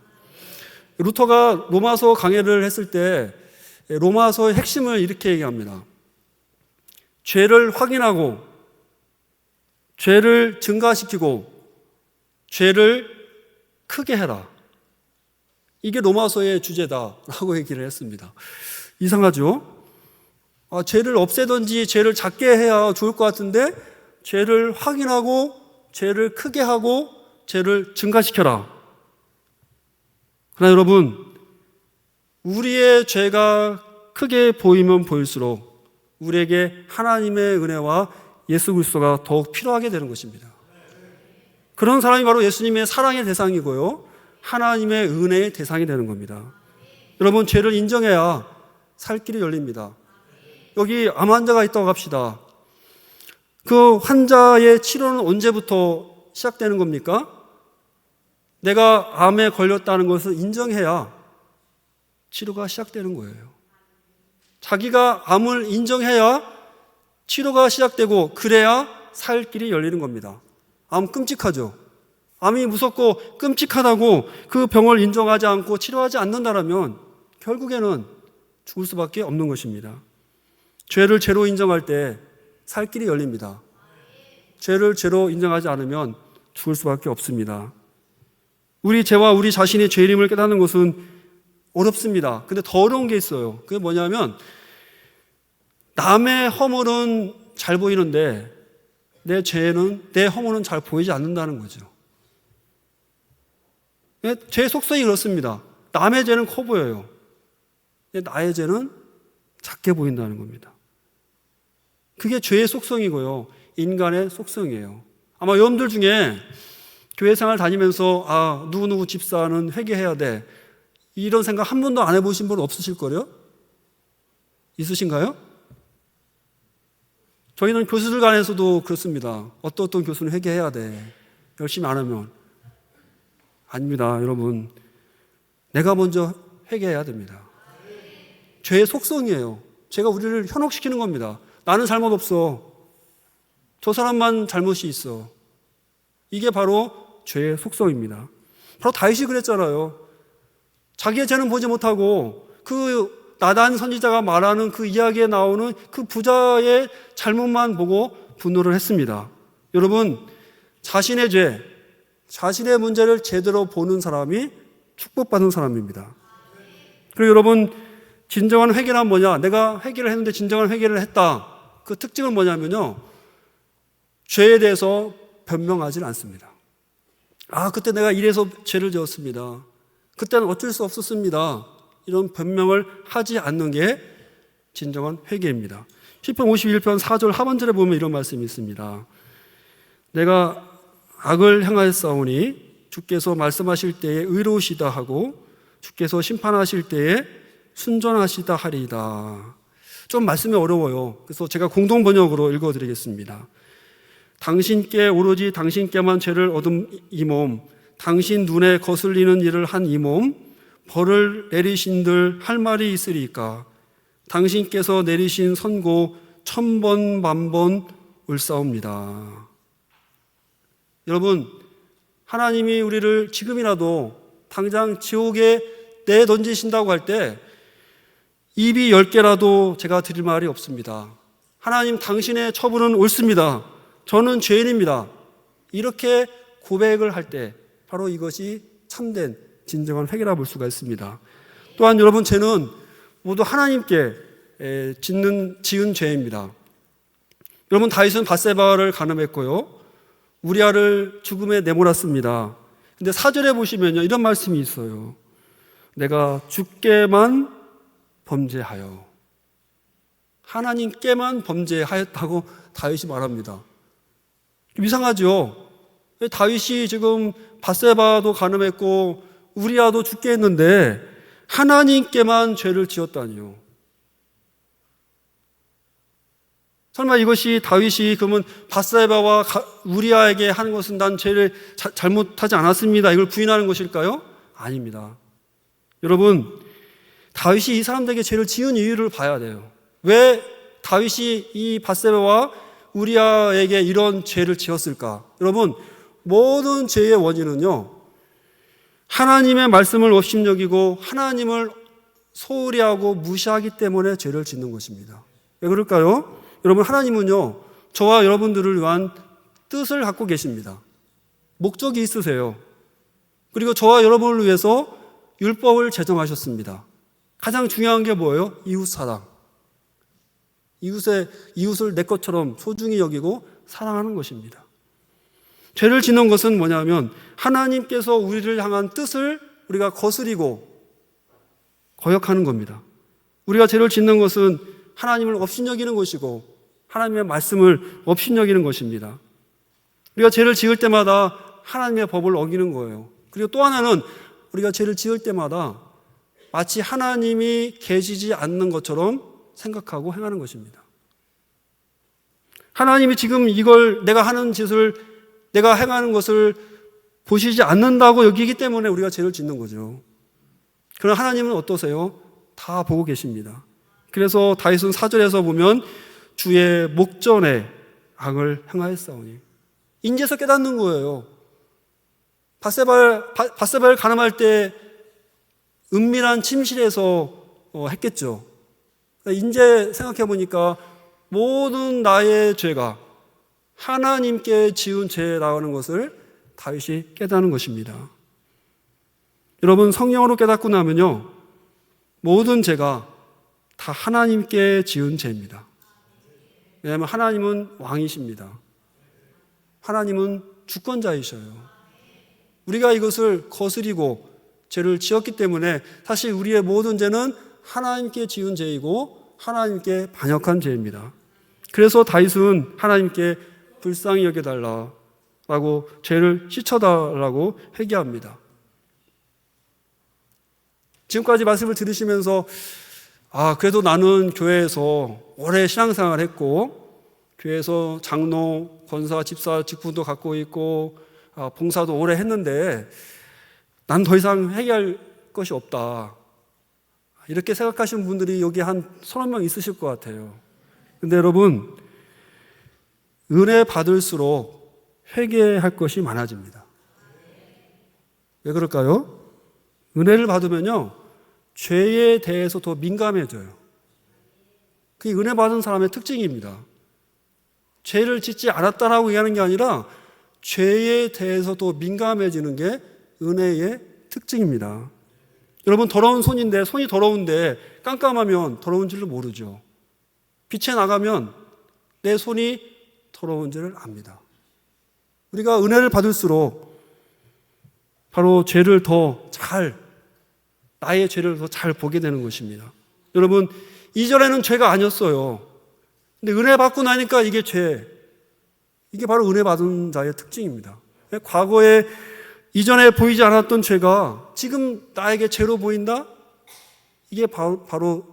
루터가 로마서 강해를 했을 때 로마서의 핵심을 이렇게 얘기합니다. 죄를 확인하고 죄를 증가시키고 죄를 크게 해라. 이게 로마서의 주제다라고 얘기를 했습니다. 이상하죠? 죄를 없애든지 죄를 작게 해야 좋을 것 같은데 죄를 확인하고 죄를 크게 하고 죄를 증가시켜라. 그러나 여러분, 우리의 죄가 크게 보이면 보일수록 우리에게 하나님의 은혜와 예수 그리스도가 더욱 필요하게 되는 것입니다. 그런 사람이 바로 예수님의 사랑의 대상이고요, 하나님의 은혜의 대상이 되는 겁니다. 여러분, 죄를 인정해야 살 길이 열립니다. 여기 암 환자가 있다고 합시다. 그 환자의 치료는 언제부터 시작되는 겁니까? 내가 암에 걸렸다는 것을 인정해야 치료가 시작되는 거예요. 자기가 암을 인정해야 치료가 시작되고 그래야 살 길이 열리는 겁니다. 암 끔찍하죠? 암이 무섭고 끔찍하다고 그 병을 인정하지 않고 치료하지 않는다라면 결국에는 죽을 수밖에 없는 것입니다. 죄를 죄로 인정할 때 살 길이 열립니다. 죄를 죄로 인정하지 않으면 죽을 수밖에 없습니다. 우리 죄와 우리 자신의 죄임을 깨닫는 것은 어렵습니다. 근데 더 어려운 게 있어요. 그게 뭐냐면 남의 허물은 잘 보이는데 내 죄는, 내 허물은 잘 보이지 않는다는 거죠. 죄의 속성이 그렇습니다. 남의 죄는 커 보여요. 나의 죄는 작게 보인다는 겁니다. 그게 죄의 속성이고요. 인간의 속성이에요. 아마 여러분들 중에 교회 생활 다니면서 누구누구 집사는 회개해야 돼, 이런 생각 한 번도 안 해보신 분 없으실 거예요? 있으신가요? 저희는 교수들 간에서도 그렇습니다. 어떤 교수는 회개해야 돼, 열심히 안 하면. 아닙니다, 여러분. 내가 먼저 회개해야 됩니다. 죄의 속성이에요. 죄가 우리를 현혹시키는 겁니다. 나는 잘못 없어. 저 사람만 잘못이 있어. 이게 바로 죄의 속성입니다. 바로 다윗이 그랬잖아요. 자기의 죄는 보지 못하고 그 나단 선지자가 말하는 그 이야기에 나오는 그 부자의 잘못만 보고 분노를 했습니다. 여러분, 자신의 죄, 자신의 문제를 제대로 보는 사람이 축복받는 사람입니다. 그리고 여러분, 진정한 회개란 뭐냐? 내가 회개를 했는데 진정한 회개를 했다. 그 특징은 뭐냐면요, 죄에 대해서 변명하지는 않습니다. 그때 내가 이래서 죄를 지었습니다. 그때는 어쩔 수 없었습니다. 이런 변명을 하지 않는 게 진정한 회개입니다. 시편 51편 4절 하반절에 보면 이런 말씀이 있습니다. 내가 악을 행하였사오니 주께서 말씀하실 때에 의로우시다 하고 주께서 심판하실 때에 순전하시다 하리이다. 좀 말씀이 어려워요. 그래서 제가 공동 번역으로 읽어드리겠습니다. 당신께 오로지 당신께만 죄를 얻은 이 몸, 당신 눈에 거슬리는 일을 한 이 몸, 벌을 내리신들 할 말이 있으리까? 당신께서 내리신 선고 1000번 만번 올사옵니다. 여러분, 하나님이 우리를 지금이라도 당장 지옥에 내던지신다고 할 때 입이 10개라도 제가 드릴 말이 없습니다. 하나님, 당신의 처분은 옳습니다. 저는 죄인입니다. 이렇게 고백을 할 때 바로 이것이 참된 진정한 회개라 볼 수가 있습니다. 또한 여러분, 죄는 모두 하나님께 지은 죄입니다. 여러분, 다윗은 밧세바를 간음했고요, 우리아를 죽음에 내몰았습니다. 근데 4절에 보시면요, 이런 말씀이 있어요. 내가 주께만 범죄하여, 하나님께만 범죄하였다고 다윗이 말합니다. 좀 이상하죠? 다윗이 지금 밧세바도 간음했고 우리아도 죽게 했는데 하나님께만 죄를 지었다니요. 설마 이것이 다윗이 그러면 밧세바와 우리아에게 하는 것은 난 죄를 잘못하지 않았습니다, 이걸 부인하는 것일까요? 아닙니다. 여러분, 다윗이 이 사람들에게 죄를 지은 이유를 봐야 돼요. 왜 다윗이 이 밧세바와 우리아에게 이런 죄를 지었을까? 여러분, 모든 죄의 원인은요, 하나님의 말씀을 업신여기고 하나님을 소홀히 하고 무시하기 때문에 죄를 짓는 것입니다. 왜 그럴까요? 여러분, 하나님은요, 저와 여러분들을 위한 뜻을 갖고 계십니다. 목적이 있으세요. 그리고 저와 여러분을 위해서 율법을 제정하셨습니다. 가장 중요한 게 뭐예요? 이웃사랑. 이웃을 내 것처럼 소중히 여기고 사랑하는 것입니다. 죄를 짓는 것은 뭐냐면 하나님께서 우리를 향한 뜻을 우리가 거스리고 거역하는 겁니다. 우리가 죄를 짓는 것은 하나님을 업신여기는 것이고 하나님의 말씀을 업신여기는 것입니다. 우리가 죄를 지을 때마다 하나님의 법을 어기는 거예요. 그리고 또 하나는 우리가 죄를 지을 때마다 마치 하나님이 계시지 않는 것처럼 생각하고 행하는 것입니다. 하나님이 지금 이걸 내가 하는 짓을, 내가 행하는 것을 보시지 않는다고 여기기 때문에 우리가 죄를 짓는 거죠. 그러나 하나님은 어떠세요? 다 보고 계십니다. 그래서 다윗은 4절에서 보면 주의 목전에 악을 행하였사오니, 인제서 깨닫는 거예요. 밧세바를 간음할 때 은밀한 침실에서 했겠죠. 이제 생각해 보니까 모든 나의 죄가 하나님께 지은 죄라는 것을 다윗이 깨닫는 것입니다. 여러분, 성령으로 깨닫고 나면요, 모든 죄가 다 하나님께 지은 죄입니다. 왜냐하면 하나님은 왕이십니다. 하나님은 주권자이셔요. 우리가 이것을 거스리고 죄를 지었기 때문에 사실 우리의 모든 죄는 하나님께 지은 죄이고 하나님께 반역한 죄입니다. 그래서 다윗은 하나님께 불쌍히 여겨달라고 죄를 씻어달라고 회개합니다. 지금까지 말씀을 들으시면서 그래도 나는 교회에서 오래 신앙생활을 했고 교회에서 장로, 권사, 집사 직분도 갖고 있고 봉사도 오래 했는데 난 더 이상 회개할 것이 없다, 이렇게 생각하시는 분들이 여기 한 30명 있으실 것 같아요. 근데 여러분, 은혜 받을수록 회개할 것이 많아집니다. 왜 그럴까요? 은혜를 받으면요, 죄에 대해서 더 민감해져요. 그게 은혜 받은 사람의 특징입니다. 죄를 짓지 않았다라고 얘기하는 게 아니라 죄에 대해서 더 민감해지는 게 은혜의 특징입니다. 여러분, 더러운 손인데, 손이 더러운데 깜깜하면 더러운 줄을 모르죠. 빛에 나가면 내 손이 더러운 줄을 압니다. 우리가 은혜를 받을수록 바로 죄를 더 잘, 나의 죄를 더 잘 보게 되는 것입니다. 여러분, 이전에는 죄가 아니었어요. 근데 은혜 받고 나니까 이게 죄, 이게 바로 은혜 받은 자의 특징입니다. 과거에 이전에 보이지 않았던 죄가 지금 나에게 죄로 보인다? 이게 바로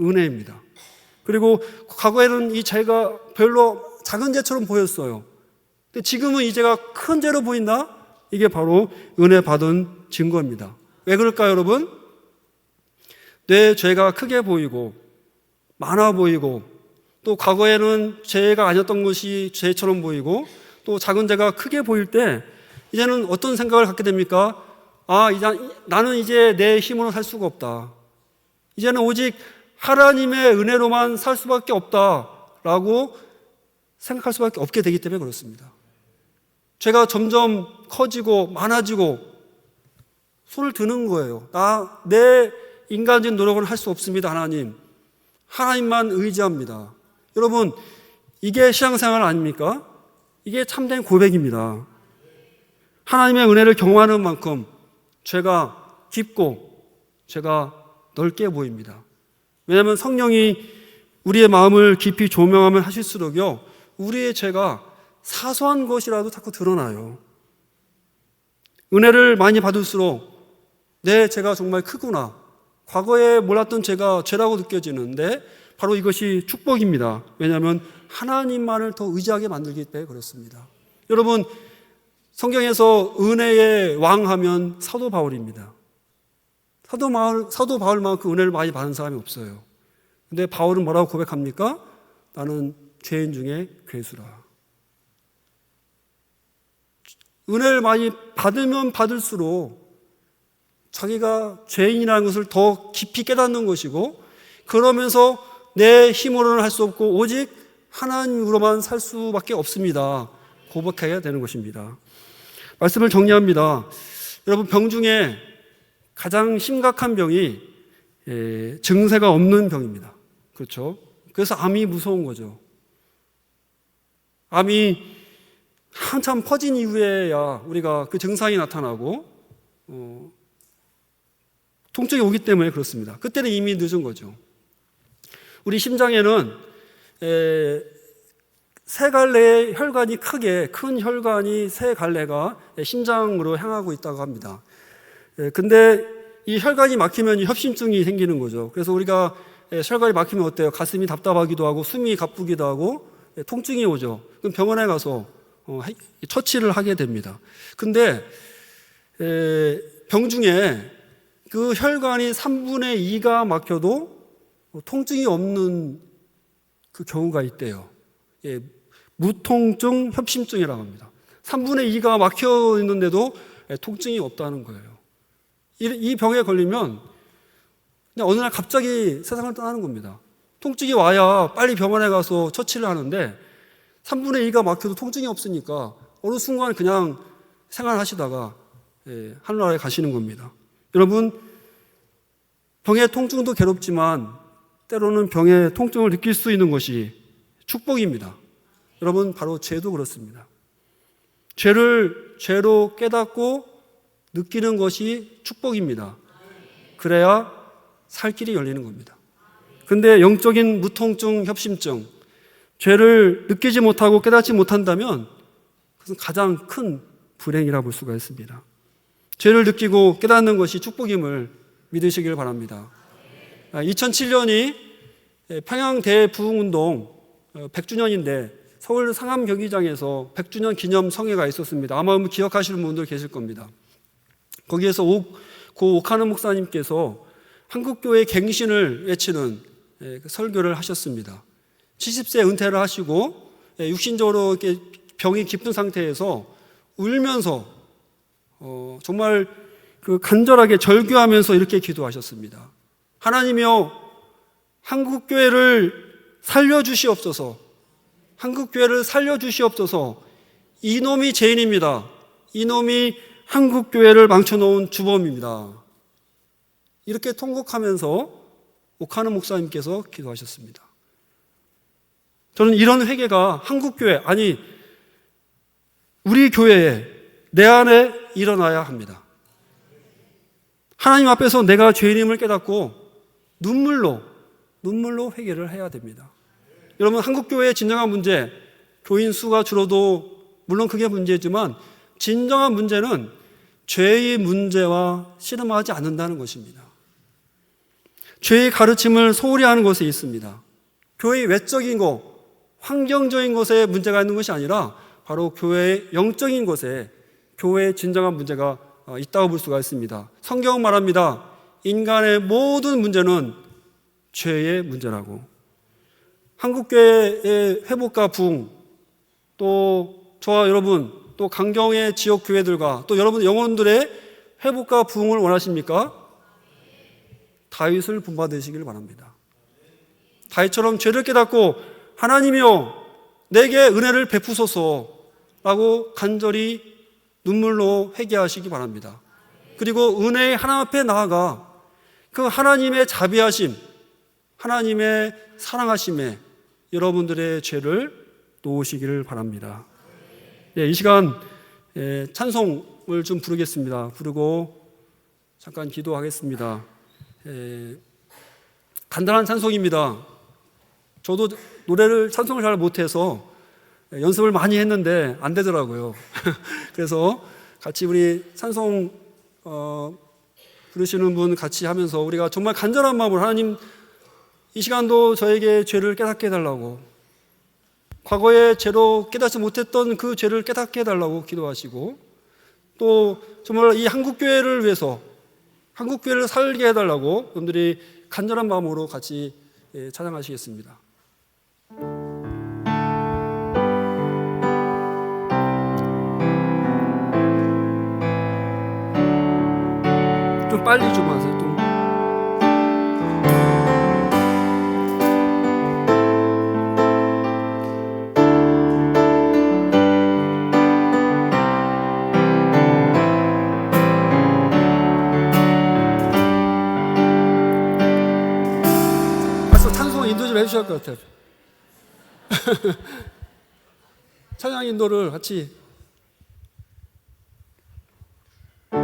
은혜입니다. 그리고 과거에는 이 죄가 별로 작은 죄처럼 보였어요. 근데 지금은 이 죄가 큰 죄로 보인다? 이게 바로 은혜 받은 증거입니다. 왜 그럴까요, 여러분? 내 죄가 크게 보이고 많아 보이고 또 과거에는 죄가 아니었던 것이 죄처럼 보이고 또 작은 죄가 크게 보일 때 이제는 어떤 생각을 갖게 됩니까? 나는 이제 내 힘으로 살 수가 없다. 이제는 오직 하나님의 은혜로만 살 수밖에 없다라고 생각할 수밖에 없게 되기 때문에 그렇습니다. 죄가 점점 커지고 많아지고 손을 드는 거예요. 내 인간적인 노력은 할 수 없습니다. 하나님만 의지합니다. 여러분, 이게 신앙생활 아닙니까? 이게 참된 고백입니다. 하나님의 은혜를 경험하는 만큼 죄가 깊고 죄가 넓게 보입니다. 왜냐하면 성령이 우리의 마음을 깊이 조명하면 하실수록요, 우리의 죄가 사소한 것이라도 자꾸 드러나요. 은혜를 많이 받을수록 내 죄가 정말 크구나, 과거에 몰랐던 죄가 죄라고 느껴지는데 바로 이것이 축복입니다. 왜냐하면 하나님만을 더 의지하게 만들기 때문에 그렇습니다. 여러분, 성경에서 은혜의 왕하면 사도 바울입니다. 사도 바울만큼 은혜를 많이 받은 사람이 없어요. 근데 바울은 뭐라고 고백합니까? 나는 죄인 중에 괴수라. 은혜를 많이 받으면 받을수록 자기가 죄인이라는 것을 더 깊이 깨닫는 것이고, 그러면서 내 힘으로는 할 수 없고 오직 하나님으로만 살 수밖에 없습니다, 고백해야 되는 것입니다. 말씀을 정리합니다. 여러분, 병 중에 가장 심각한 병이 증세가 없는 병입니다. 그렇죠? 그래서 암이 무서운 거죠. 암이 한참 퍼진 이후에야 우리가 그 증상이 나타나고 통증이 오기 때문에 그렇습니다. 그때는 이미 늦은 거죠. 우리 심장에는 세 갈래의 혈관이 큰 혈관이 세 갈래가 심장으로 향하고 있다고 합니다. 근데 이 혈관이 막히면 협심증이 생기는 거죠. 그래서 우리가 혈관이 막히면 어때요? 가슴이 답답하기도 하고 숨이 가쁘기도 하고 통증이 오죠. 그럼 병원에 가서 처치를 하게 됩니다. 근데 병 중에 그 혈관이 3분의 2가 막혀도 통증이 없는 그 경우가 있대요. 무통증 협심증이라고 합니다. 3분의 2가 막혀 있는데도 통증이 없다는 거예요. 이 병에 걸리면 그냥 어느 날 갑자기 세상을 떠나는 겁니다. 통증이 와야 빨리 병원에 가서 처치를 하는데 3분의 2가 막혀도 통증이 없으니까 어느 순간 그냥 생활하시다가 하늘나라에 가시는 겁니다. 여러분, 병의 통증도 괴롭지만 때로는 병의 통증을 느낄 수 있는 것이 축복입니다. 여러분, 바로 죄도 그렇습니다. 죄를 죄로 깨닫고 느끼는 것이 축복입니다. 그래야 살 길이 열리는 겁니다. 근데 영적인 무통증, 협심증, 죄를 느끼지 못하고 깨닫지 못한다면 그것은 가장 큰 불행이라 볼 수가 있습니다. 죄를 느끼고 깨닫는 것이 축복임을 믿으시길 바랍니다. 2007년이 평양 대부흥운동 100주년인데 서울 상암 경기장에서 100주년 기념 성회가 있었습니다. 아마 기억하시는 분들 계실 겁니다. 거기에서 고 오카노 목사님께서 한국교회 갱신을 외치는 설교를 하셨습니다. 70세 은퇴를 하시고 육신적으로 이렇게 병이 깊은 상태에서 울면서 정말 간절하게 절규하면서 이렇게 기도하셨습니다. 하나님이여, 한국교회를 살려주시옵소서. 한국교회를 살려주시옵소서. 이놈이 죄인입니다. 이놈이 한국교회를 망쳐놓은 주범입니다. 이렇게 통곡하면서 오카노 목사님께서 기도하셨습니다. 저는 이런 회개가 한국교회, 아니 우리 교회에 내 안에 일어나야 합니다. 하나님 앞에서 내가 죄인임을 깨닫고 눈물로 회개를 해야 됩니다. 여러분, 한국교회의 진정한 문제, 교인 수가 줄어도 물론 그게 문제지만 진정한 문제는 죄의 문제와 씨름하지 않는다는 것입니다. 죄의 가르침을 소홀히 하는 것에 있습니다. 교회의 외적인 것, 환경적인 것에 문제가 있는 것이 아니라 바로 교회의 영적인 것에 교회의 진정한 문제가 있다고 볼 수가 있습니다. 성경은 말합니다. 인간의 모든 문제는 죄의 문제라고. 한국교회의 회복과 부흥, 또 저와 여러분, 또 강경의 지역 교회들과 또 여러분 영혼들의 회복과 부흥을 원하십니까? 다윗을 본받으시길 바랍니다. 다윗처럼 죄를 깨닫고 하나님이여 내게 은혜를 베푸소서라고 간절히 눈물로 회개하시기 바랍니다. 그리고 은혜의 하나님 앞에 나아가 그 하나님의 자비하심, 하나님의 사랑하심에 여러분들의 죄를 놓으시기를 바랍니다. 이 시간 찬송을 좀 부르겠습니다. 부르고 잠깐 기도하겠습니다. 간단한 찬송입니다. 저도 찬송을 잘 못해서 연습을 많이 했는데 안 되더라고요. 그래서 같이 우리 찬송 부르시는 분 같이 하면서 우리가 정말 간절한 마음으로 하나님, 이 시간도 저에게 죄를 깨닫게 해달라고, 과거에 죄로 깨닫지 못했던 그 죄를 깨닫게 해달라고 기도하시고, 또 정말 이 한국교회를 위해서 한국교회를 살게 해달라고 여러분들이 간절한 마음으로 같이 찬양하시겠습니다. 좀 빨리 좀 하세요. 좀. 찬송 인도 좀 해주셔야 할 것 같아요. 찬양 인도를 같이. 우리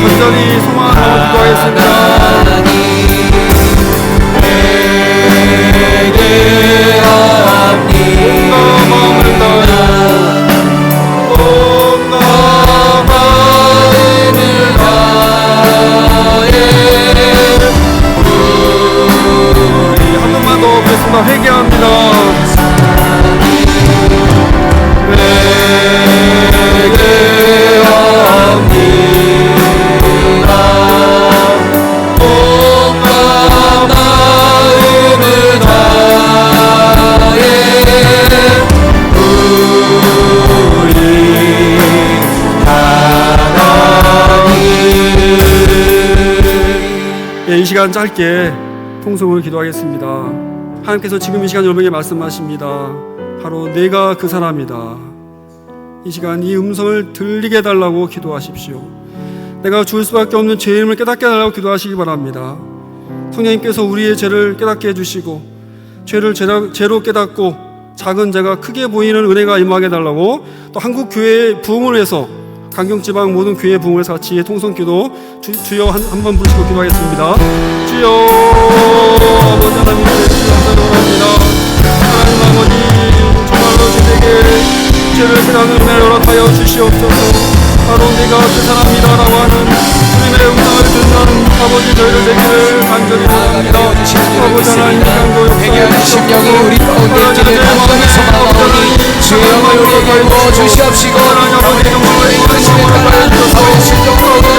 간절히 소망하며 기도하겠습니다. 회개합니다. 이 시간 짧게 통성을 기도하겠습니다. 하나님께서 지금 이 시간 여러분에게 말씀하십니다. 바로 내가 그 사람이다. 이 시간 이 음성을 들리게 해달라고 기도하십시오. 내가 죽을 수밖에 없는 죄임을 깨닫게 해달라고 기도하시기 바랍니다. 성령님께서 우리의 죄를 깨닫게 해주시고 죄를 죄로 깨닫고 작은 죄가 크게 보이는 은혜가 임하게 해달라고, 또 한국교회의 부흥을 위해서 강경지방 모든 교회 부흥을 위해서 같이 통성기도 주여 한번 부르시고 기도하겠습니다. 주여 아버지 하나님, 감사합니다. 하나님 아버지, 정말로 저에게 죄를 깨닫는 은혜를 허락하여 주시옵소서. 바로 내가 그 사람이다라고 하는 주님의 음성을 듣는 아버지, 저희를 되기를 간절히 바랍니다. 아버지 하나님, 회개하는 심령이 우리 가운데 있기를 간절히 소망하오니 주의 영을 우리에게 부어 주시옵시고 하나님 아버지 이끄심에 따라 아버지 심령으로